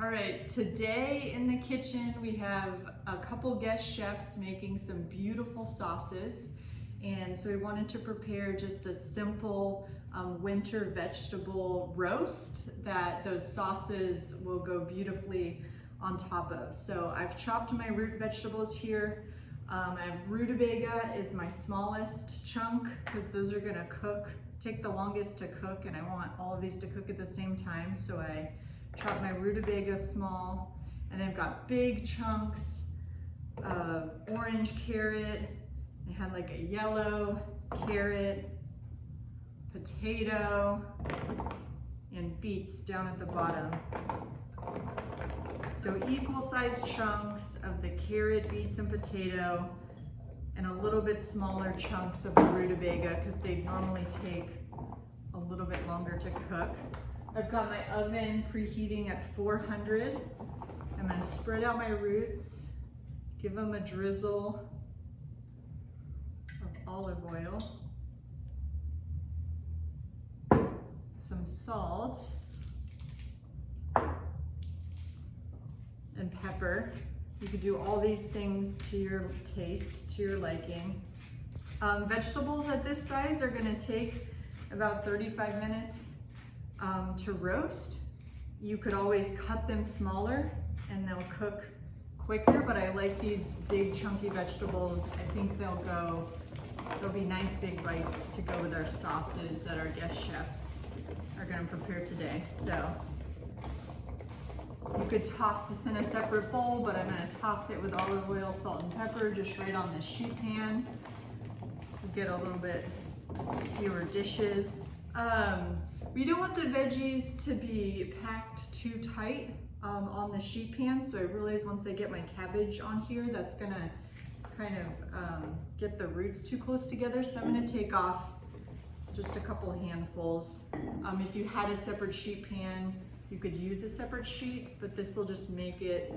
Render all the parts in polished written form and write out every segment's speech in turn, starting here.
All right, today in the kitchen we have a couple guest chefs making some beautiful sauces. And so we wanted to prepare just a simple winter vegetable roast that those sauces will go beautifully on top of. So I've chopped my root vegetables here. I have rutabaga is my smallest chunk because those are gonna take the longest to cook, and I want all of these to cook at the same time. So I chop my rutabaga small, and then I've got big chunks of orange carrot. I had like a yellow carrot, potato, and beets down at the bottom. So equal sized chunks of the carrot, beets, and potato, and a little bit smaller chunks of the rutabaga because they normally take a little bit longer to cook. I've got my oven preheating at 400. I'm gonna spread out my roots, give them a drizzle of olive oil, some salt, and pepper. You could do all these things to your taste, to your liking. Vegetables at this size are gonna take about 35 minutes to roast. You could always cut them smaller and they'll cook quicker, but I like these big chunky vegetables. I think they'll be nice big bites to go with our sauces that our guest chefs are gonna prepare today. So you could toss this in a separate bowl, but I'm gonna toss it with olive oil, salt, and pepper just right on this sheet pan. You get a little bit fewer dishes. We don't want the veggies to be packed too tight on the sheet pan, so I realize once I get my cabbage on here, that's gonna kind of get the roots too close together, so I'm gonna take off just a couple handfuls. If you had a separate sheet pan, you could use a separate sheet, but this will just make it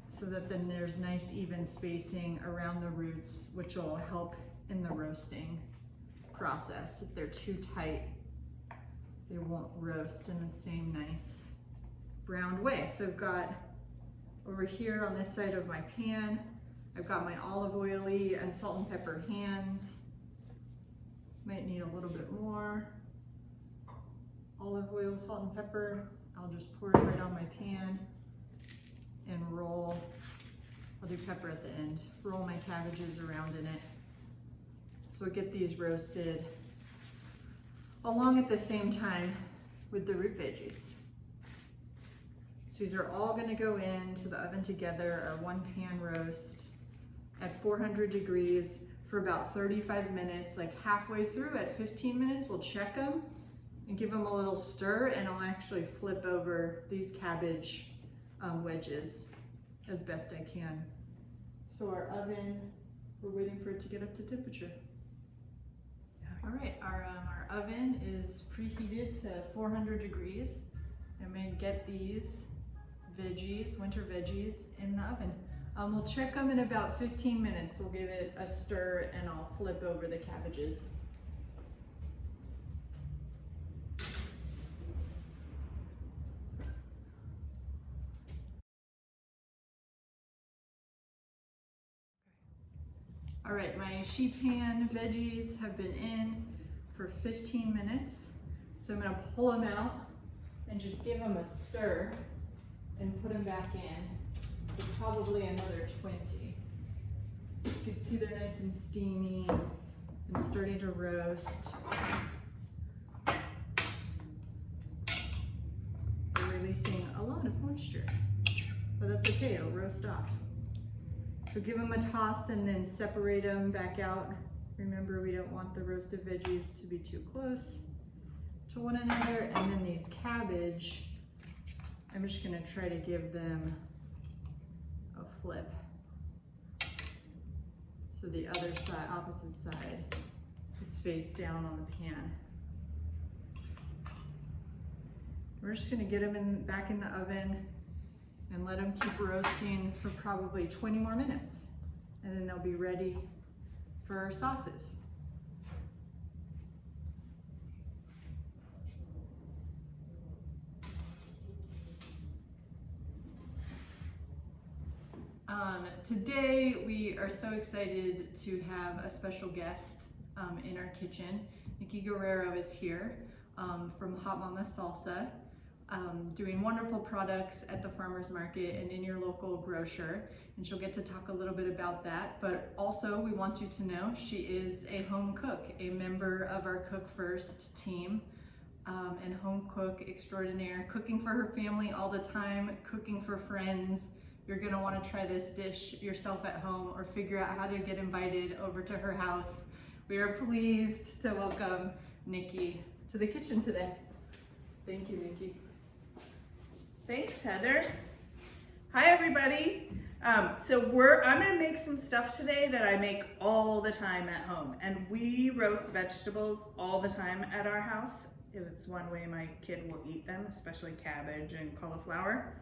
so that then there's nice even spacing around the roots, which will help in the roasting process. If they're too tight, they won't roast in the same nice browned way. So I've got over here on this side of my pan, I've got my olive oily and salt and pepper hands. Might need a little bit more olive oil, salt, and pepper. I'll just pour it right on my pan and roll. I'll do pepper at the end. Roll my cabbages around in it. So I get these roasted along at the same time with the root veggies. So these are all gonna go into the oven together, our one pan roast at 400 degrees for about 35 minutes. Like halfway through at 15 minutes, we'll check them and give them a little stir, and I'll actually flip over these cabbage wedges as best I can. So our oven, we're waiting for it to get up to temperature. All right, our oven is preheated to 400 degrees. I'm gonna get these veggies, winter veggies, in the oven. We'll check them in about 15 minutes. We'll give it a stir and I'll flip over the cabbages. All right, my sheet pan veggies have been in for 15 minutes. So I'm gonna pull them out and just give them a stir and put them back in. So probably another 20. You can see they're nice and steamy and starting to roast. They're releasing a lot of moisture, but that's okay, it'll roast off. So give them a toss and then separate them back out. Remember, we don't want the roasted veggies to be too close to one another. And then these cabbage, I'm just gonna try to give them a flip. So the other side, opposite side, is face down on the pan. We're just gonna get them back in the oven and let them keep roasting for probably 20 more minutes. And then they'll be ready for our sauces. Today we are so excited to have a special guest in our kitchen. Nikki Guerrero is here from Hot Mama Salsa, doing wonderful products at the farmer's market and in your local grocer. And she'll get to talk a little bit about that. But also we want you to know she is a home cook, a member of our Cook First team, and home cook extraordinaire, cooking for her family all the time, cooking for friends. You're gonna wanna try this dish yourself at home or figure out how to get invited over to her house. We are pleased to welcome Nikki to the kitchen today. Thank you, Nikki. Thanks, Heather. Hi, everybody. I'm gonna make some stuff today that I make all the time at home. And we roast vegetables all the time at our house because it's one way my kid will eat them, especially cabbage and cauliflower.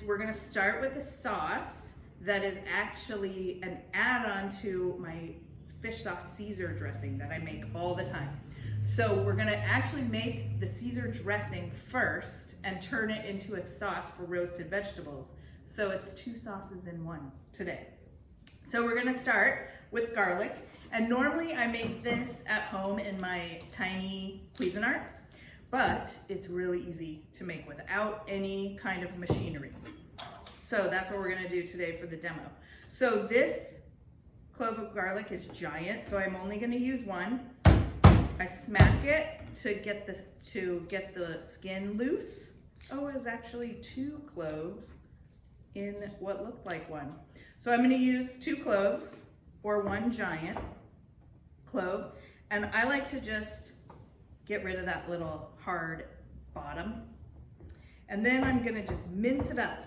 We're gonna start with a sauce that is actually an add-on to my fish sauce Caesar dressing that I make all the time. So we're gonna actually make the Caesar dressing first and turn it into a sauce for roasted vegetables. So it's two sauces in one today. So we're gonna start with garlic. And normally I make this at home in my tiny Cuisinart, but it's really easy to make without any kind of machinery. So that's what we're gonna do today for the demo. So this clove of garlic is giant, so I'm only gonna use one. I smack it to get the skin loose. Oh, it was actually 2 cloves in what looked like one. So I'm gonna use 2 cloves or 1 giant clove. And I like to just get rid of that little hard bottom. And then I'm gonna just mince it up.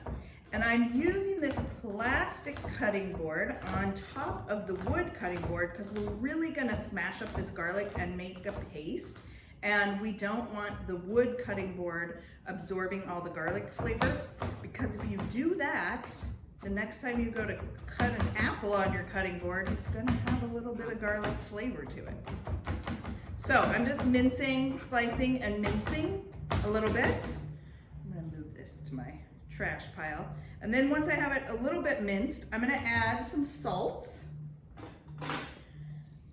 And I'm using this plastic cutting board on top of the wood cutting board because we're really gonna smash up this garlic and make a paste. And we don't want the wood cutting board absorbing all the garlic flavor, because if you do that, the next time you go to cut an apple on your cutting board, it's gonna have a little bit of garlic flavor to it. So I'm just mincing, slicing and mincing a little bit. I'm gonna move this to my trash pile. And then once I have it a little bit minced, I'm gonna add some salt.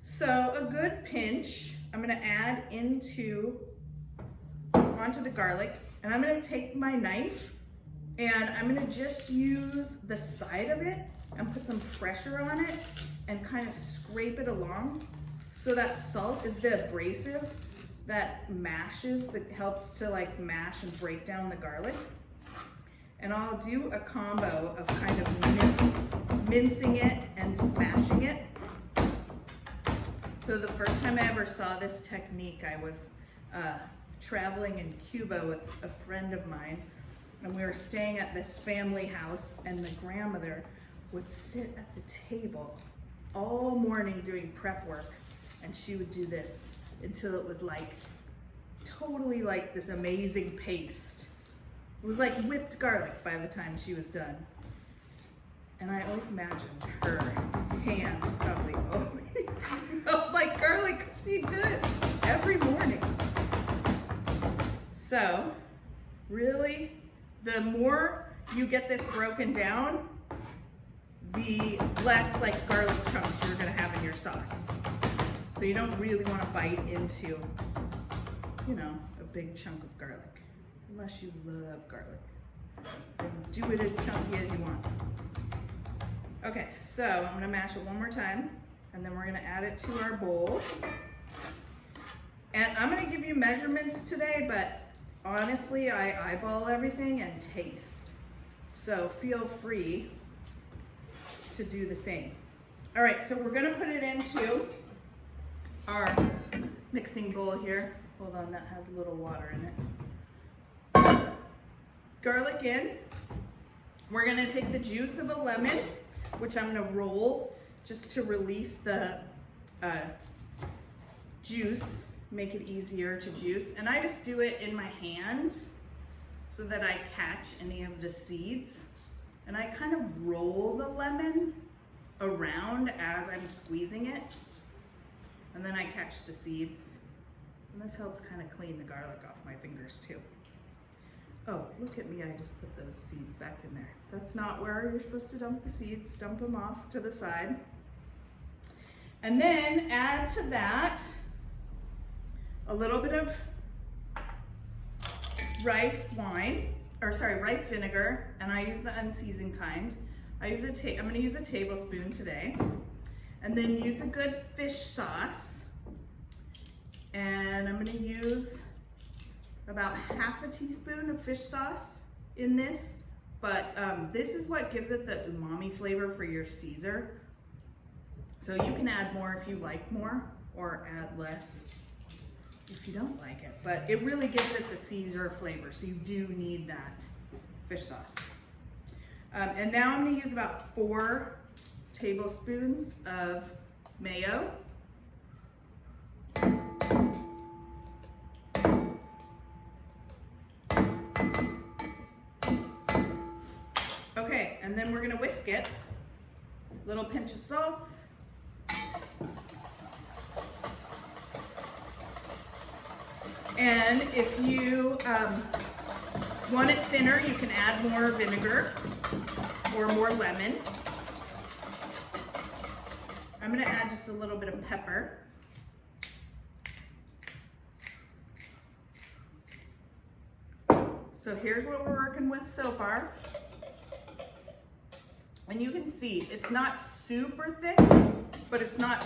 So a good pinch, I'm gonna add onto the garlic, and I'm gonna take my knife and I'm gonna just use the side of it and put some pressure on it and kind of scrape it along. So that salt is the abrasive that helps to like mash and break down the garlic. And I'll do a combo of kind of mincing it and smashing it. So the first time I ever saw this technique, I was traveling in Cuba with a friend of mine, and we were staying at this family house, and the grandmother would sit at the table all morning doing prep work, and she would do this until it was like totally like this amazing paste. It was like whipped garlic by the time she was done. And I always imagined her hands probably always smelled like garlic. She did it every morning. So really, the more you get this broken down, the less like garlic chunks you're gonna have in your sauce. So you don't really wanna bite into, a big chunk of garlic, unless you love garlic. Then do it as chunky as you want. Okay, so I'm gonna mash it one more time, and then we're gonna add it to our bowl. And I'm gonna give you measurements today, but honestly, I eyeball everything and taste. So feel free to do the same. All right, so we're gonna put it into our mixing bowl here. Hold on, that has a little water in it. Garlic in. We're gonna take the juice of a lemon, which I'm gonna roll just to release the juice, make it easier to juice. And I just do it in my hand so that I catch any of the seeds. And I kind of roll the lemon around as I'm squeezing it. And then I catch the seeds. And this helps kind of clean the garlic off my fingers too. Oh, look at me, I just put those seeds back in there. That's not where you're supposed to dump the seeds. Dump them off to the side. And then add to that a little bit of rice vinegar, and I use the unseasoned kind. I'm gonna use a tablespoon today. And then use a good fish sauce. And I'm gonna use about half a teaspoon of fish sauce in this, but this is what gives it the umami flavor for your Caesar. So you can add more if you like more, or add less if you don't like it. But it really gives it the Caesar flavor, so you do need that fish sauce. And now I'm gonna use about 4 tablespoons of mayo. Okay, and then we're gonna whisk it. Little pinch of salt. And if you want it thinner, you can add more vinegar or more lemon. I'm gonna add just a little bit of pepper. So here's what we're working with so far. And you can see it's not super thick, but it's not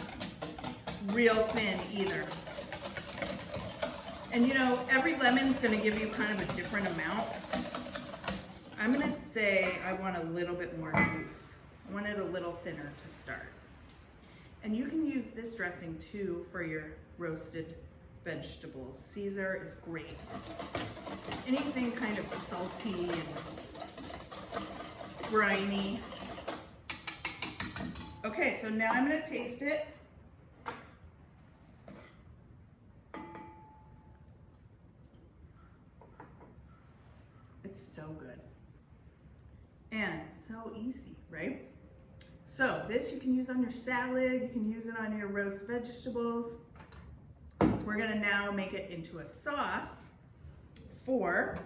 real thin either. And you know, every lemon's gonna give you kind of a different amount. I'm gonna say I want a little bit more juice. I want it a little thinner to start. And you can use this dressing too for your roasted vegetables. Caesar is great. Anything kind of salty and briny. Okay, so now I'm gonna taste it. It's so good. And so easy, right? So this you can use on your salad, you can use it on your roast vegetables. We're gonna now make it into a sauce for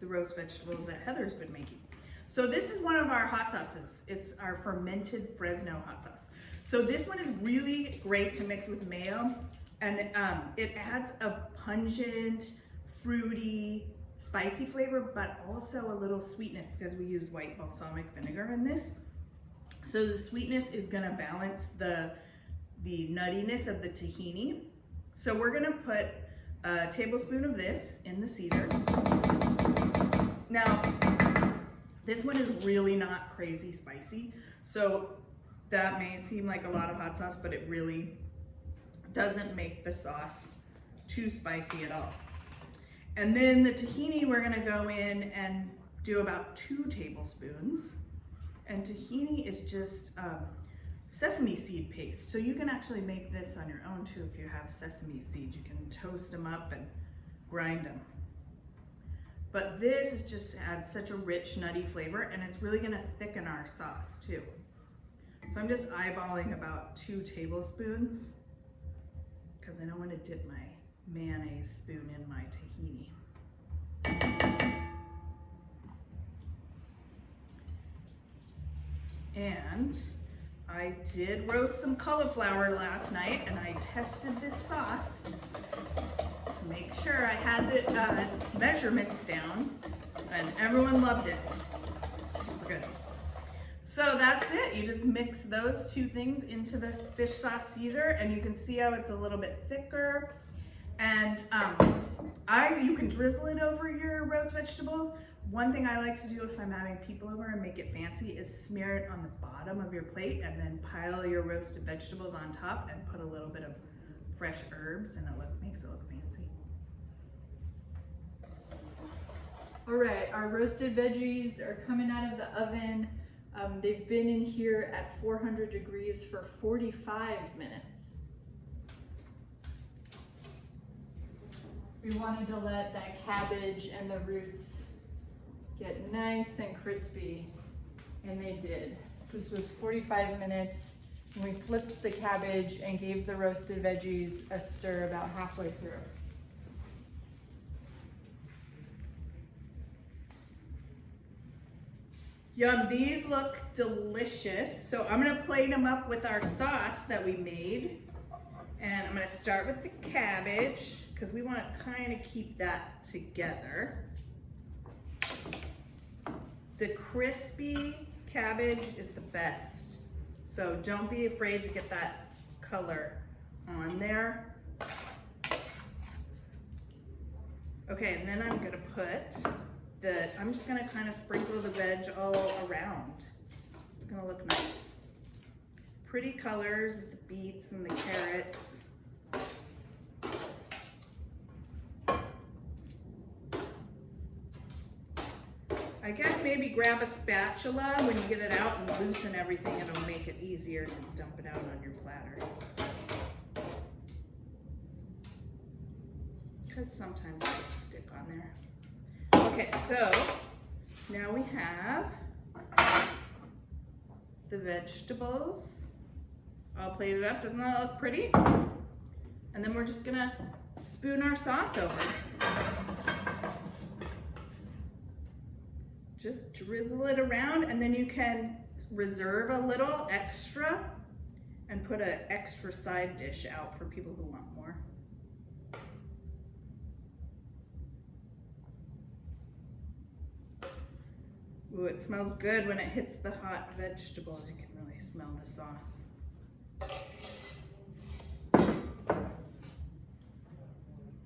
the roast vegetables that Heather's been making. So this is one of our hot sauces. It's our fermented Fresno hot sauce. So this one is really great to mix with mayo, and it adds a pungent, fruity, spicy flavor, but also a little sweetness because we use white balsamic vinegar in this. So the sweetness is gonna balance the nuttiness of the tahini. So we're gonna put a tablespoon of this in the Caesar. Now, this one is really not crazy spicy, so that may seem like a lot of hot sauce, but it really doesn't make the sauce too spicy at all. And then the tahini, we're gonna go in and do about 2 tablespoons. And tahini is just sesame seed paste. So you can actually make this on your own too if you have sesame seeds. You can toast them up and grind them. But this is just adds such a rich, nutty flavor, and it's really gonna thicken our sauce too. So I'm just eyeballing about 2 tablespoons because I don't want to dip my mayonnaise spoon in my tahini. And I did roast some cauliflower last night, and I tested this sauce to make sure I had the measurements down, and everyone loved it. Super good. So that's it. You just mix those 2 things into the fish sauce Caesar, and you can see how it's a little bit thicker. And you can drizzle it over your roast vegetables. One thing I like to do if I'm having people over and make it fancy is smear it on the bottom of your plate and then pile your roasted vegetables on top and put a little bit of fresh herbs, and it makes it look fancy. All right, our roasted veggies are coming out of the oven. They've been in here at 400 degrees for 45 minutes. We wanted to let that cabbage and the roots get nice and crispy, and they did. So this was 45 minutes, and we flipped the cabbage and gave the roasted veggies a stir about halfway through. Yum, these look delicious. So I'm gonna plate them up with our sauce that we made. And I'm gonna start with the cabbage because we wanna kind of keep that together. The crispy cabbage is the best. So don't be afraid to get that color on there. Okay, and then I'm gonna put I'm just gonna kind of sprinkle the veg all around. It's gonna look nice. Pretty colors with the beets and the carrots. I guess maybe grab a spatula when you get it out and loosen everything. It'll make it easier to dump it out on your platter. Because sometimes they stick on there. Okay, so now we have the vegetables all plated up. Doesn't that look pretty? And then we're just gonna spoon our sauce over. Just drizzle it around, and then you can reserve a little extra and put an extra side dish out for people who want more. Ooh, it smells good when it hits the hot vegetables. You can really smell the sauce.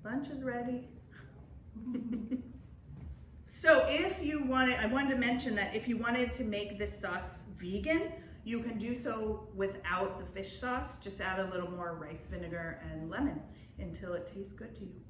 Lunch is ready. So if you wanted, I wanted to mention that if you wanted to make this sauce vegan, you can do so without the fish sauce. Just add a little more rice vinegar and lemon until it tastes good to you.